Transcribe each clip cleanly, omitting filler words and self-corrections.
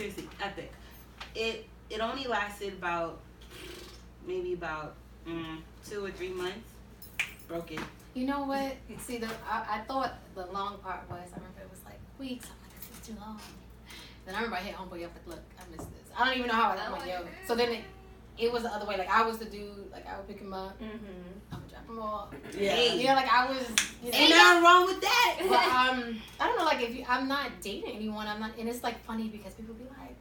seriously, epic. It only lasted maybe about 2 or 3 months. Broke it. You know what? See, I thought the long part was, I remember it was like weeks. I'm like, this is too long. Then I remember I hit homeboy up like, look, I missed this. I don't even know how I'm like, yo. So then it was the other way. Like, I was the dude, like, I would pick him up. I would drop him off. Yeah. You know, like, I was, you know. Ain't nothing wrong with that. But, I don't know, like, I'm not dating anyone. And it's, like, funny because people be like,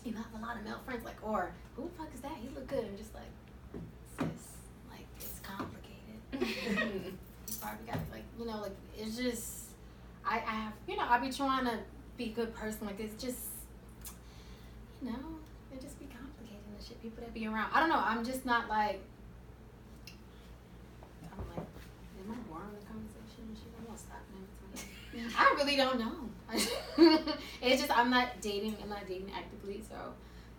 you know, I have a lot of male friends, like, or, who the fuck is that? He look good. I'm just like, sis, like, it's complicated. You probably got, like, you know, like, it's just, I have, you know, I be trying to be a good person. Like, it's just, you know, it just be complicated and shit. People that be around. I don't know. I'm just not like, I'm like, am I boring the conversation and shit? I'm gonna stop in between. I really don't know. It's just, I'm not dating actively, so,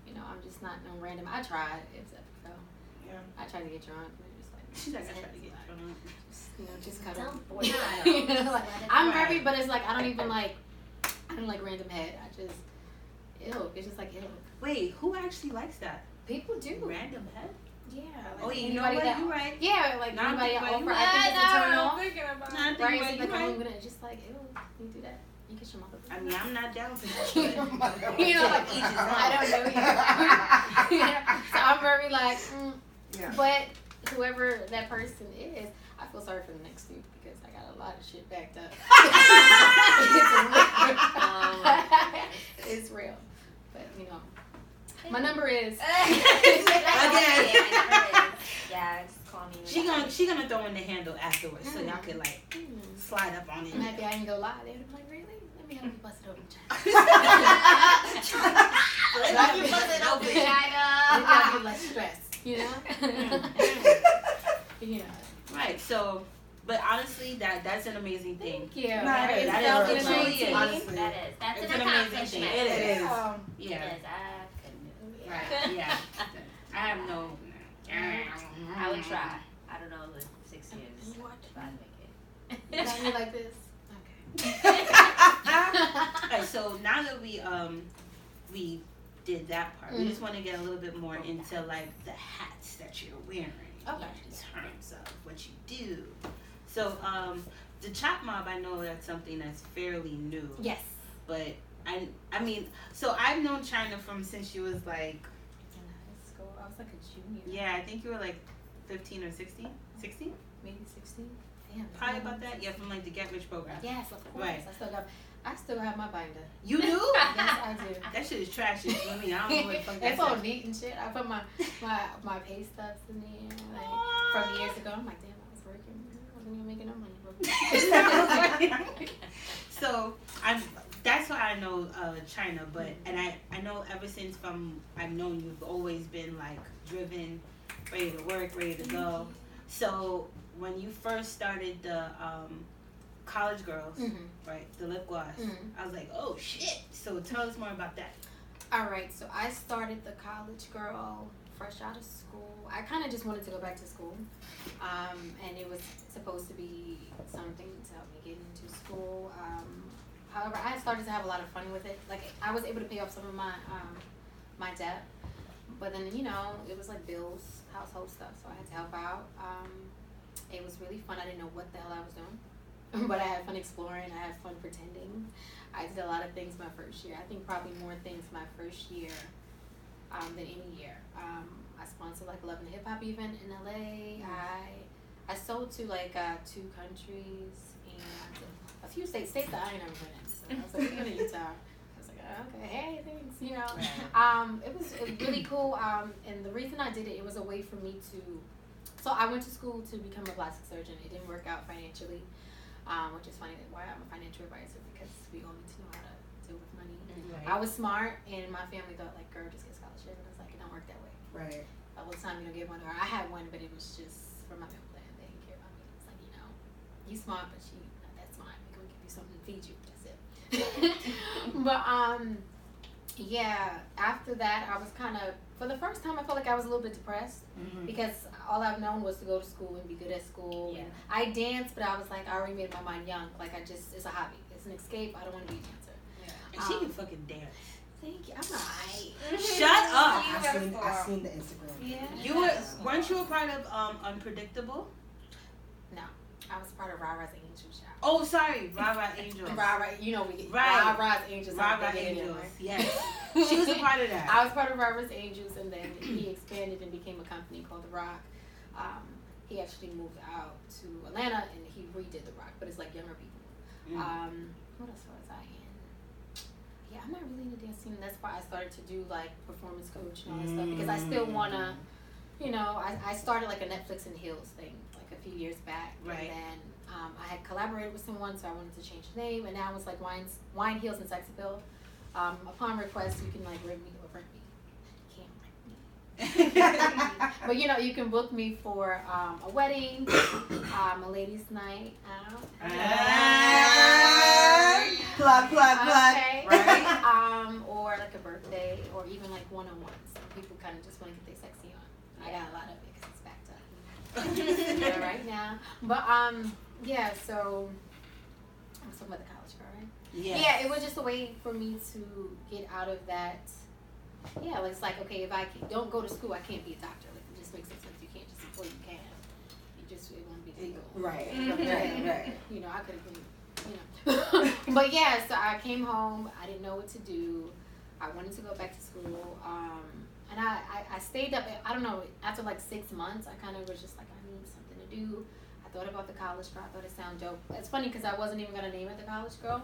you know, I'm just not no random. I tried, it's epic though. Yeah. I tried to get drunk, and it just like, She's like, I tried to get drunk. you know, just cut Don't up. boil it. You know, like, I'm Right. very, but it's like, I don't even like, I don't like random head. I just, ew. It's just like, ew. Wait, who actually likes that? People do. Random head? Yeah. Oh, Like you know anybody what? that, You're right. yeah, like Now I'm anybody thinking I about offer, you. I think it's a turn off. thinking about Nah, I'm thinking Right? about It's you, like, right. I'm gonna just like, ew, you do that. You kiss your mother. I mean, I'm not down for that. But You know, like, each his own. I don't know you. Yeah. So I'm very like, Yeah. but whoever that person is, I feel sorry for the next dude because I got a lot of shit backed up. It's real. But, you know, my number is. Again. Yeah, just call me. She gonna throw in the handle afterwards, so y'all could like slide up on it. Maybe I ain't gonna lie. They'd be like, really? Let me help you bust it open. Let me bust it open. You gotta be less stressed, you know? Yeah. Right. So, but honestly, that's an amazing thing. Thank you. No, that is- Felt it an truly amazing. is. Honestly. That is. That's It's an an amazing accomplishment. thing. It is. Yeah. Yeah. Because I couldn't. Right. Yeah. I have no. I would try. I don't know, the 6 years. What? If I'd make You it. got me like this? Alright, so now that we did that part, we just want to get a little bit more into like the hats that you're wearing Okay. in terms of what you do. So the Chop Mob, I know that's something that's fairly new. Yes. But I mean, so I've known China from since she was like, In high school, I was like a junior. yeah, I think you were like 15 or 16? 16? Maybe 16. Damn. Probably about that. Yeah, from like the Get Rich program. Yes, of course. Right. I still have my binder. You do? Yes, I do. That shit is trash. You know what I mean? I don't know what the fuck It's that's all like. neat and shit. I put my pay stubs in there like, from years ago. I'm like, damn, I was working. I wasn't even making no money. So that's why I know China, but and I know ever since I've known you've always been like driven, ready to work, ready to go. So when you first started the College Girls, right, the lip gloss, I was like, oh shit. So tell us more about that. All right, so I started the College Girl fresh out of school. I kind of just wanted to go back to school, and it was supposed to be something to help me get into school. However, I started to have a lot of fun with it. Like, I was able to pay off some of my my debt, but then, you know, it was like bills, household stuff, so I had to help out. It was really fun. I didn't know what the hell I was doing, but I had fun exploring. I had fun pretending. I did a lot of things my first year. I think probably more things my first year than any year. I sponsored like Love and Hip Hop event in LA. I sold to like 2 countries and a few states that I ain't never been in. So I was like, we're going to Utah. I was like, okay, hey, thanks, you know. It was really cool. And the reason I did it, it was a way for me to. So I went to school to become a plastic surgeon. It didn't work out financially, which is funny why I'm a financial advisor, because we all need to know how to deal with money. Right. I was smart, and my family thought, like, girl, just get a scholarship. And I was like, it don't work that way. Right. All the time, you know, get one. Or I had one, but it was just for my meal plan. They didn't care about me. It's like, you know, you smart, but you not that smart. We're gonna give you something to feed you. That's it. But yeah. After that, I was kind of, for the first time, I felt like I was a little bit depressed because all I've known was to go to school and be good at school. Yeah. And I danced, but I was like, I already made my mind young. Like, it's a hobby. It's an escape. I don't want to be a dancer. And she can fucking dance. Thank you. I'm alright. Shut up. You I gotta seen stop. the Instagram. Yeah. You weren't you a part of Unpredictable? No, I was part of Rara's Angels show. Oh, sorry, Rara Angels. Rara, you know we get Right. Rara's Angels. Rara they get in, Angels. right? Yes, she was a part of that. I was part of Rara's Angels, and then he expanded and became a company called The Rock. He actually moved out to Atlanta, and he redid The Rock, but it's like younger people. What else was I in? Yeah, I'm not really in the dance scene. That's why I started to do like performance coach and all that stuff because I still wanna, you know, I started like a Netflix and Heels thing like a few years back, Right. and then I had collaborated with someone, so I wanted to change the name, and now it's like Wine Heels and Sex Appeal. Upon request, you can like rent me or rent me. You can't rent me. But you know, you can book me for a wedding, a ladies' night out. Plug. Okay. Right. Or like a birthday, or even like one-on-ones. People kind of just want to get their sexy on. I got a lot of it because it's backed up yeah, right now. But yeah. So I'm talking about the college girl, right? Yeah, it was just a way for me to get out of that. Yeah, it's like, okay, if I don't go to school, I can't be a doctor. Like, it just makes no sense. You can't just, well, you can. You just, it won't be legal. Right. Right. You know, I could have been, you know. But yeah, so I came home. I didn't know what to do. I wanted to go back to school. And I stayed up, I don't know, after like 6 months, I kind of was just like, I need something to do. I thought about the college girl. I thought it sounded dope. It's funny because I wasn't even going to name it the college girl.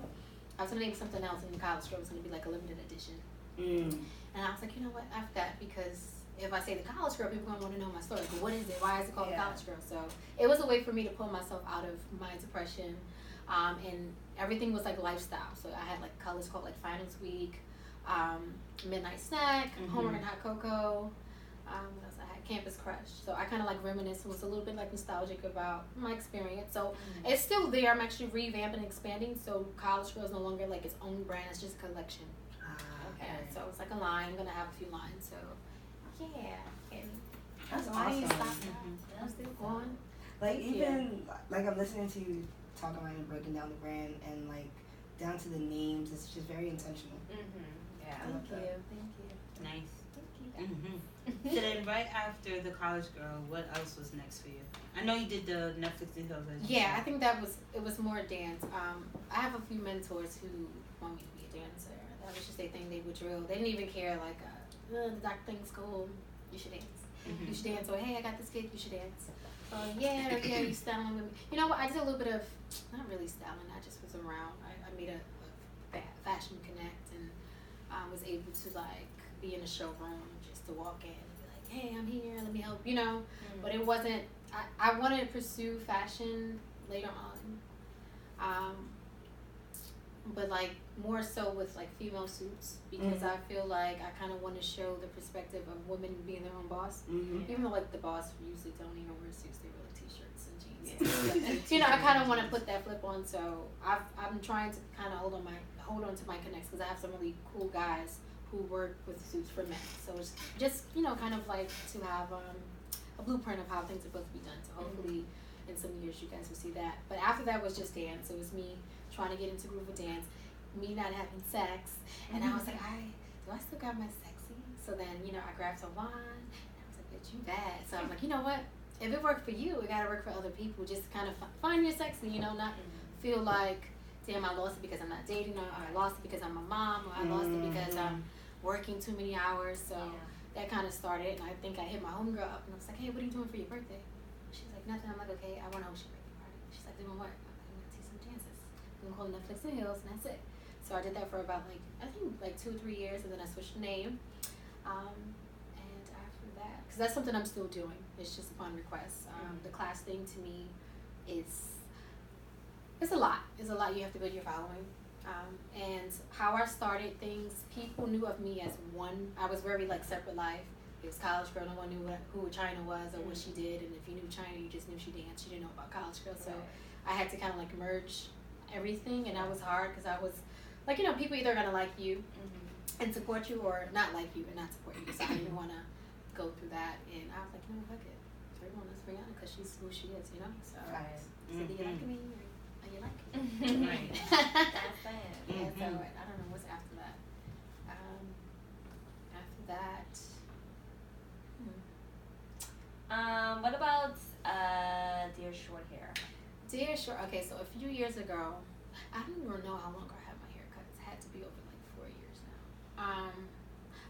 I was going to name something else, and the college girl was going to be like a limited edition. And I was like, you know what, after that, because if I say the college girl, people are going to want to know my story. But what is it? Why is it called the college girl? So it was a way for me to pull myself out of my depression. And everything was like lifestyle. So I had like colors called like Finals Week, Midnight Snack, Homework and Hot Cocoa. What else I had? Campus Crush. So I kind of like reminisced, was a little bit like nostalgic about my experience. So it's still there. I'm actually revamping and expanding. So College Girl is no longer like its own brand. It's just a collection. Okay. So it's like a line. I'm gonna have a few lines. So yeah. And That's so I didn't awesome. stop now. I'm still going. Like Thank even like I'm listening to you talk about and breaking down the brand and like down to the names. It's just very intentional. Yeah. I love Thank that. you. Thank you. Nice. Thank you. So then, right after the college girl, what else was next for you? I know you did the Netflix and Hills. Yeah, I think it was more dance. I have a few mentors who want me to be a dancer. That was just their thing. They would drill. They didn't even care like the doctor thing's cool. You should dance. You should dance. Or hey, I got this kid. You should dance. Yeah, you styling with me. You know what? I did a little bit of not really styling. I just was around. I made a fashion connect and was able to like be in a showroom just to walk in and be like, hey, I'm here. Let me help. You know. But it wasn't. I wanted to pursue fashion later on. But like more so with like female suits because I feel like I kind of want to show the perspective of women being their own boss. Even though like the boss usually don't even wear suits, they wear like t-shirts and jeans. But, you know, I kind of want to put that flip on. So I'm trying to kind of hold on to my connects because I have some really cool guys who work with suits for men. So it's just, you know, kind of like to have a blueprint of how things are supposed to be done. So hopefully in some years you guys will see that. But after that was just dance. It was me trying to get into groove of dance, me not having sex. And I was like, do I still got my sexy? So then, you know, I grabbed some wine and I was like, bitch, you bad. So I'm like, you know what? If it worked for you, it gotta work for other people. Just kind of find your sexy, you know, not feel like, damn, I lost it because I'm not dating, or I lost it because I'm a mom, or I lost it because I'm working too many hours. So that kind of started, and I think I hit my homegirl up, and I was like, hey, what are you doing for your birthday? She's like, nothing. I'm like, okay, I want to host your birthday party. She's like, doing what? I'm like, I'm gonna see some dances. I'm gonna call it Netflix and Hills, and that's it. So I did that for about like, I think like 2 or 3 years, and then I switched the name. And after that, because that's something I'm still doing. It's just upon request. The class thing to me is, it's a lot. It's a lot. You have to build your following. And how I started things, people knew of me as one. I was very like separate life. It was College Girl. No one knew who China was or what she did. And if you knew China, you just knew she danced. You didn't know about College Girl. So I had to kind of like merge everything. And that was hard because I was like, you know, people either are going to like you and support you or not like you and not support you. So I didn't want to go through that. And I was like, you know, fuck it. Everyone, let's bring her because she's who she is, you know? So, so do you like me? Or you like me? Right. That's sad. Yeah, so I don't know what's after that. Dear sure. Okay, so a few years ago, I don't even know how long I had my hair cut. It had to be over like 4 years now.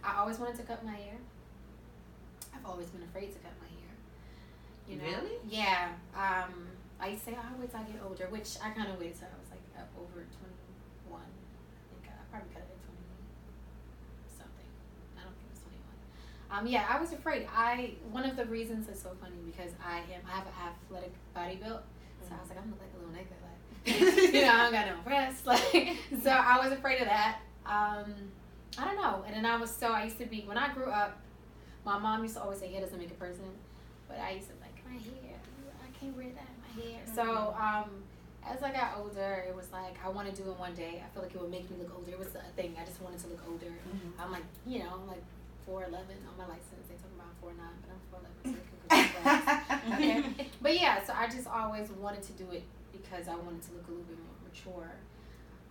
I always wanted to cut my hair. I've always been afraid to cut my hair. You know? Really? Yeah. I used to say, I'll wait till I get older, which I kind of waited till I was like over 21. I think I probably cut it at 20 something. I don't think it was 21. Yeah, I was afraid. One of the reasons is so funny because I have an athletic body built, so I was like, I'm gonna look like a little nigga, like you know, I don't got no breasts, like so I was afraid of that. I don't know, and then I used to be when I grew up. My mom used to always say hair doesn't make a person, but I used to like my hair. I can't wear that in my hair. So as I got older, it was like I want to do it one day. I feel like it would make me look older. It was a thing. I just wanted to look older. I'm like, you know, I'm like 4'11" on my license. They talk about 4'9", but I'm 4'11", so okay. But yeah, so I just always wanted to do it because I wanted to look a little bit more mature.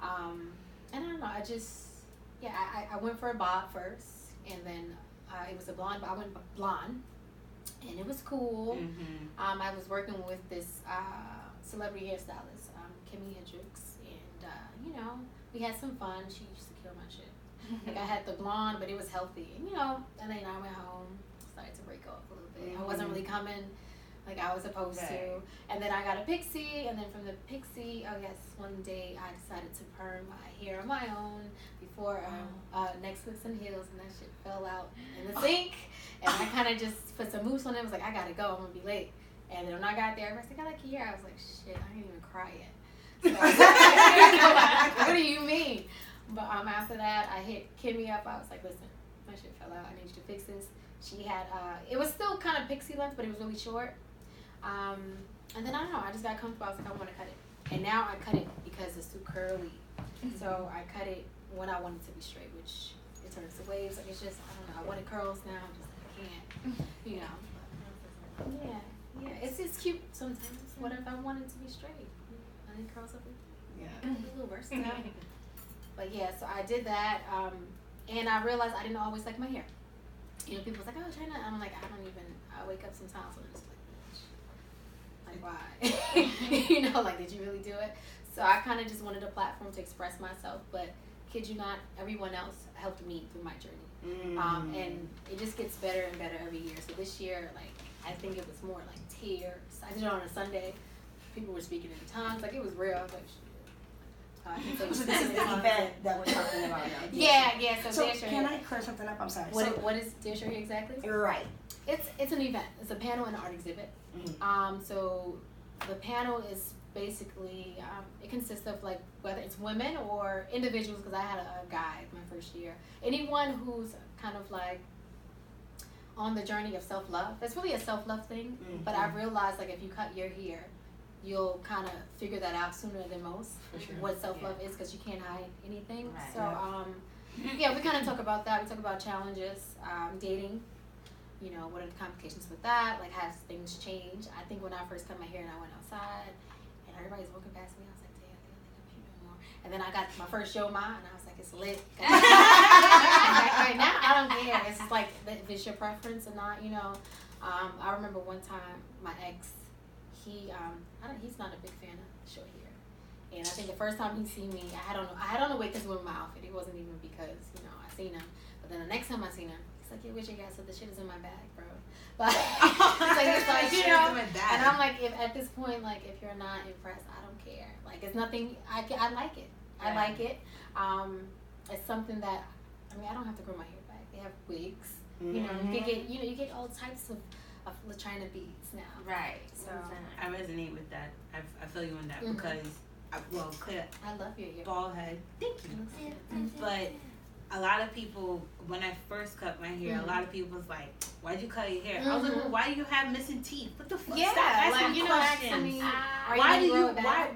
And I don't know. I went for a bob first, and then it was a blonde. But I went blonde, and it was cool. I was working with this celebrity hairstylist, Kimmy Hendricks, and you know, we had some fun. She used to kill my shit. Like I had the blonde, but it was healthy. And you know, and then I went home, started to break off a little bit. I wasn't really coming like I was supposed to. And then I got a pixie, and then from the pixie, oh yes, one day I decided to perm my hair on my own before Netflix and Heels, and that shit fell out in the sink. And I kind of just put some mousse on it. I was like, I gotta go, I'm gonna be late. And then when I got there, I was like, I like your hair. I was like, shit, I didn't even cry yet. So I was like, what do you mean? But after that, I hit Kimmy up. I was like, listen, my shit fell out. I need you to fix this. She had, it was still kind of pixie length, but it was really short. And then I don't know, I just got comfortable. I was like, I want to cut it. And now I cut it because it's too curly. So I cut it when I want it to be straight, which it turns to waves. Like it's just, I don't know, I wanted curls now. I'm just like, I can't, you know. Yeah, it's cute sometimes. What if I want it to be straight? I need curls up. Yeah. A little versatile. But yeah, so I did that, and I realized I didn't always like my hair. You know, people was like, oh, China. I'm like, I wake up sometimes and it's like, why? You know, like, did you really do it? So I kind of just wanted a platform to express myself, but kid you not, everyone else helped me through my journey. And it just gets better and better every year. So this year, like, I think it was more like tears. I did it on a Sunday. People were speaking in tongues. Like, it was real. I was like, so this is the event that we're talking about now. Yeah. So can I clear something up? I'm sorry. What is Dear Sherry exactly? Right. It's an event. It's a panel and an art exhibit. So the panel is basically it consists of like whether it's women or individuals, because I had a guy my first year. Anyone who's kind of like on the journey of self-love. It's really a self-love thing, but I realized like if you cut your hair, you'll kind of figure that out sooner than most. What self-love is, because you can't hide anything. Right. So we kind of talk about that. We talk about challenges, dating, you know, what are the complications with that, like has things changed. I think when I first cut my hair and I went outside and everybody's walking past me, I was like, damn, they don't think I'm cute no more. And then I got my first show and I was like, it's lit. Right now I don't care. It's just like if it's your preference or not, you know. I remember one time my ex, he's not a big fan of short hair, and I think the first time he seen me, I had on a wig because it was my outfit. It wasn't even because I seen him. But then the next time I seen him, he's like, "Yeah, where's your guy?" So the shit is in my bag, bro. But it's like you know, and I'm like, if at this point, like if you're not impressed, I don't care. Like it's nothing. I like it. I like it. It's something that I don't have to grow my hair back. They have wigs. You know, you get all types of China beads now. Right. So I resonate with that. I feel you on that because, clear. I love your hair. Bald head. Thank you. But a lot of people, when I first cut my hair, a lot of people was like, "Why'd you cut your hair?" I was like, "Well, why do you have missing teeth? What the fuck?" Yeah, Stop asking like questions.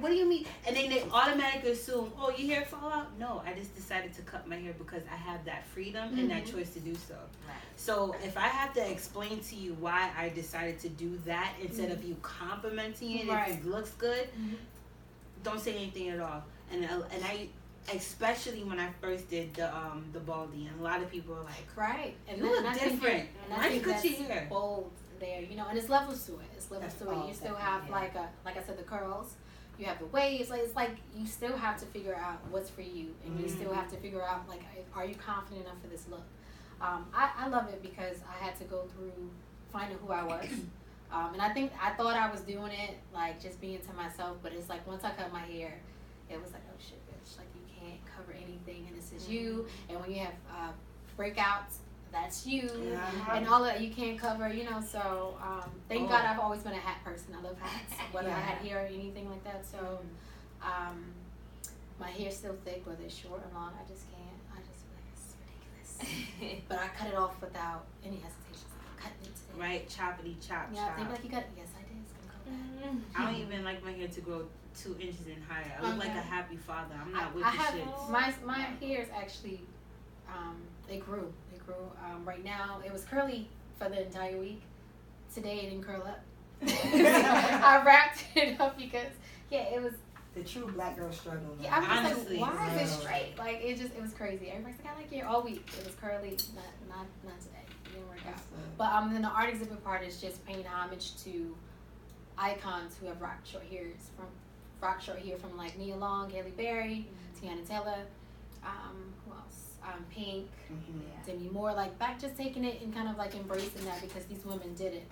What do you mean? And then they automatically assume, "Oh, your hair fall out?" No, I just decided to cut my hair because I have that freedom and that choice to do so. Right. So if I have to explain to you why I decided to do that instead of you complimenting it if it looks good, don't say anything at all. And I. Especially when I first did the baldy, and a lot of people are like, and you look different. Why you cut your hair? Bold there, you know, and it's levels to it. You still have like I said, the curls. you have the waves. Like it's like you still have to figure out what's for you, and you still have to figure out like, are you confident enough for this look? I love it because I had to go through finding who I was. And I thought I was doing it like just being to myself, but it's like once I cut my hair, it was like, oh shit, bitch, like you can't cover anything, and this is you. And when you have breakouts, that's you, and all that you can't cover, you know. So thank God I've always been a hat person. I love hats, whether I had hair or anything like that. So my hair's still thick, whether it's short or long. I just can't. I just feel like it's ridiculous. But I cut it off without any hesitation. I'm cutting it today. Right, choppity chop. Yeah, chop. they be like, you got it. Yes, I did. It's gonna go back. I don't even like my hair to grow 2 inches in higher. I look like a happy father. I'm not with I the have shits. my hair is actually it grew. Right now it was curly for the entire week. Today it didn't curl up. I wrapped it up because it was The true black girl struggle. I was Honestly, like, why is it bro. straight? Like it was crazy. Everybody's like, I like your all week. It was curly, not today. It didn't work out. But then the art exhibit part is just paying homage to icons who have rocked short hair from like Nia Long, Halle Berry, Tiana Taylor, who else? Pink, Demi Moore, like back just taking it and kind of like embracing that because these women did it.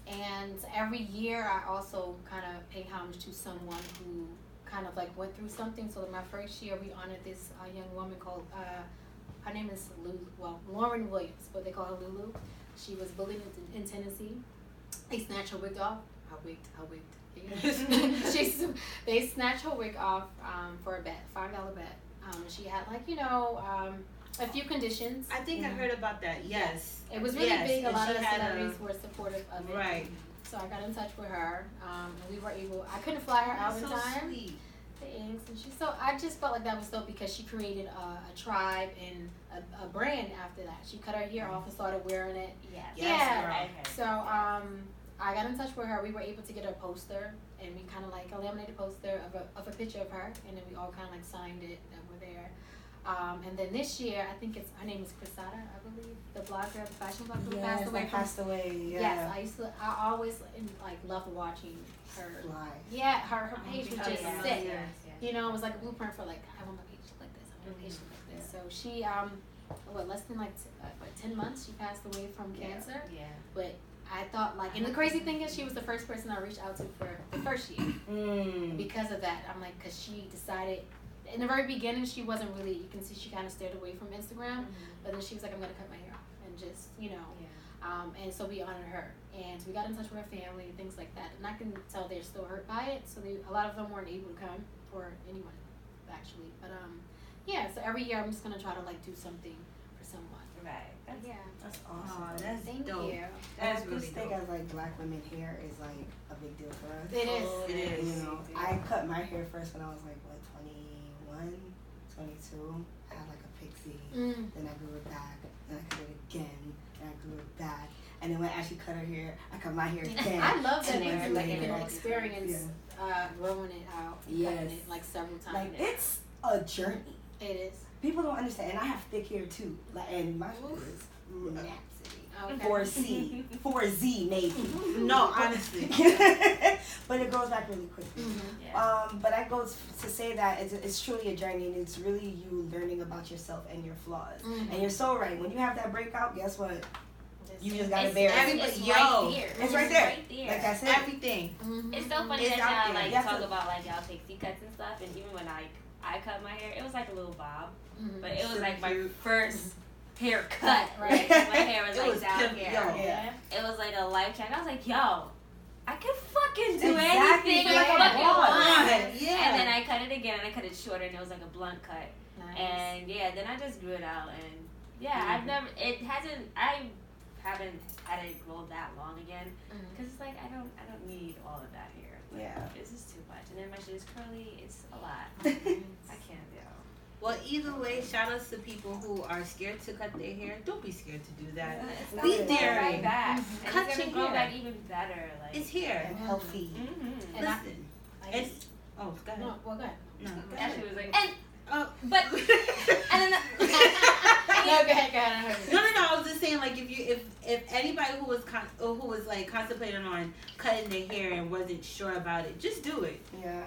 And every year I also kind of pay homage to someone who kind of like went through something. So my first year we honored this young woman called, her name is Lauren Williams, but they call her Lulu. She was bullied in Tennessee. They snatched her wig off. I wigged. They snatched her wig off for a bet, $5 bet. She had like, a few conditions. I think I heard about that. Yes. It was really big. A And lot she of had celebrities were supportive of it. Right. So I got in touch with her. And we were able, I couldn't fly her out in so time. sweet. Thanks. And so I just felt like that was dope because she created a tribe and a brand after that. She cut her hair off and started wearing it. Yes. Yeah. Okay. So I got in touch with her. We were able to get a poster, and we kind of like a laminated poster of a picture of her, and then we all kind of like signed it that we're there. And then this year, I think her name is Chrisada, I believe, the blogger, the fashion blogger who passed away. Passed away. Yeah. Yes, I always like loved watching her. Fly. Yeah, her page was just sick. Yes. You know, it was like a blueprint for like, I want my page to look like this. I want my page to look like this. So she, less than like 10 months, she passed away from cancer. Yeah. But I thought like, and the crazy thing is, she was the first person I reached out to for the first year. Because of that, I'm like, because she decided. In the very beginning, she wasn't really, you can see she kind of steered away from Instagram, but then she was like, I'm going to cut my hair off and just, and so we honored her, and we got in touch with her family and things like that, and I can tell they're still hurt by it, so a lot of them weren't able to come, or anyone, actually, but so every year I'm just going to try to like do something for someone. Right. That's Oh, awesome. that's Thank dope. you. That's I really just think dope. as like black women, hair is like a big deal for us. It is. It is. You know, I cut my hair first when I was like 21, 22. I had like a pixie. Then I grew it back. Then I cut it again. Then I grew it back. And then when I actually cut her hair, I cut my hair again. I love that 2 they months like later. an experience growing it out, Yes. cutting it like several times. Like it's a journey. It is. People don't understand, and I have thick hair too. Like, and my hair is Rhapsody. Okay. 4C, 4Z maybe. No, honestly. But it grows back really quickly. But I go to say that it's truly a journey, and it's really you learning about yourself and your flaws. And you're so right. When you have that breakout, guess what? You just gotta bear it. It's Yo, right there. It's right there. Right there. Like I said, Everything. It's so funny It's that out y'all there. like You have talk to- about like y'all pixie cuts and stuff, and even when I cut my hair, it was like a little bob, but it was So like my cute. first haircut. Right. My hair was It like was down pimp- here. yo. Yeah. It was like a life check. I was like, yo, I can fucking do Exactly, anything like I a fucking boss. want. Yeah. And then I cut it again, and I cut it shorter, and it was like a blunt cut. Nice. And then I just grew it out, and I haven't had it grow that long again, because it's like I don't need all of that here. Like, Yeah. this is too much, and then my shit is curly. It's a lot. I can't do. Well, either way, shout outs to people who are scared to cut their hair. Don't be scared to do that. It's Be gonna grow daring. right back. And Cut it's gonna your grow hair. back even better. Like It's here. and healthy. Mm-hmm. And Listen. It's oh, go ahead. no, well, go ahead. No, go Ashley ahead. was like, and Oh, but and then No, go ahead. No, I was just saying, like, if if anybody who was like contemplating on cutting their hair and wasn't sure about it, just do it. Yeah.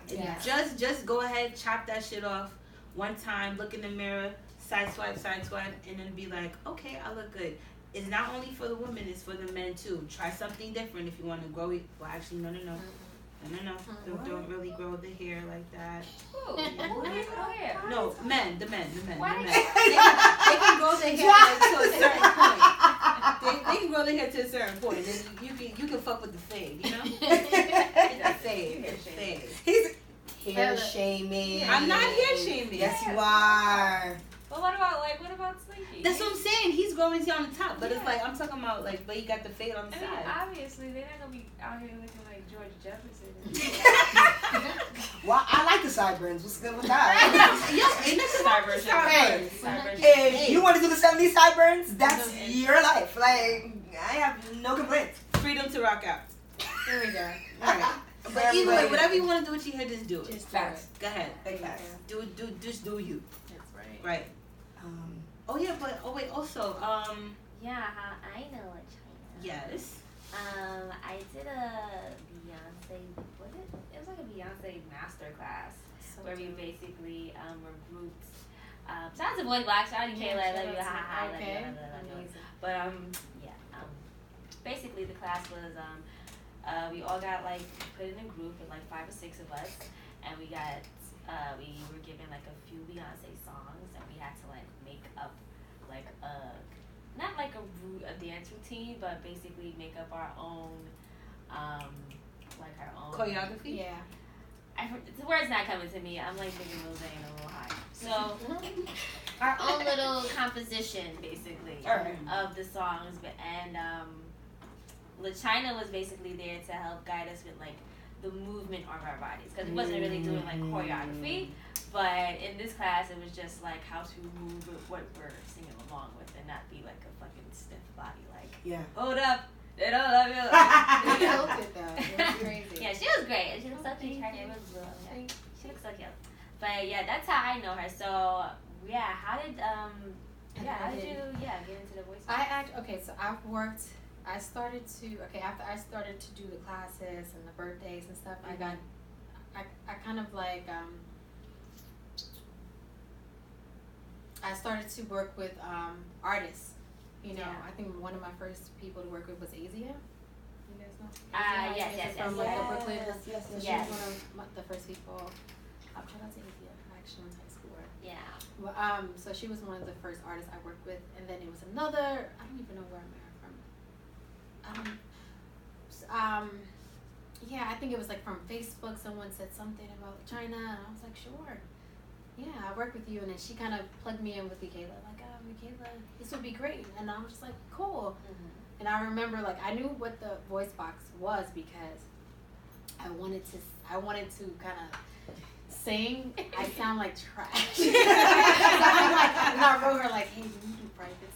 Just go ahead, chop that shit off one time, look in the mirror, side swipe, and then be like, okay, I look good. It's not only for the women, it's for the men too. Try something different if you want to grow it. Well, actually, no. Don't really grow the hair like that. Who? No, men. The men. Why? They can grow their hair like, to a certain point. They can grow their hair to a certain point. Then you can fuck with the fade, you know? Fade. He's hair shaming. I'm not hair shaming. Yes, you are. But what about Slinky? That's what I'm saying. He's growing his hair on the top, but it's like I'm talking about like, but he got the fade on the side. Obviously, they're not gonna be out here looking like George Jefferson. Well, I like the sideburns. What's good with that? Yo, ain't this Sideburns. If you want to do the 70s sideburns, that's your life. Like, I have no complaints. Freedom to rock out. There we go. All right. But either way, whatever you want to do with your hair, just do it. Just Facts. Go ahead. Big facts. Just do you. That's right. Right. Oh yeah, but also Yeah, I know a China. yes. I did a Beyonce. It was like a Beyonce master class where we basically were grouped. Shout out to Boy Black. Shout out to Kayla. I love you. Ha. Okay. But basically the class was we all got like put in a group with like 5 or 6 of us, and we were given like a few Beyonce songs, and we had to like make up like not like a dance routine, but basically make up our own like our own Choreography. Yeah. The word's not coming to me. I'm like thinking Lil Zane a little high. So our own little composition, basically, of the songs. And La China was basically there to help guide us with like the movement of our bodies, because we wasn't really doing like choreography. But in this class, it was just like how to move with what we're singing along with, and not be like a fucking stiff body. Like, hold up. They don't love you. You killed it though. It was crazy. Yeah, she was great. She looks so cute. She looks so cute. But yeah, that's how I know her. So yeah, how did you get into the voice? I started to after I started to do the classes and the birthdays and stuff, I kind of like I started to work with artists. You know, I think one of my first people to work with was Asia. You guys know? Yes. From like the Brooklyn. Yes. So she was one of the first people. Shout out to Asia. I actually went to high school with her. Yeah. Well, so she was one of the first artists I worked with, and then it was another. I don't even know where I met her from. Yeah, I think it was like from Facebook. Someone said something about China, and I was like, sure. Yeah, I work with you, and then she kind of plugged me in with Michaela, like, Michaela, this would be great, and I was just like, cool. And I remember, like, I knew what the voice box was because I wanted to kind of sing. I sound like trash. So I'm like, and I wrote her like, hey, you do private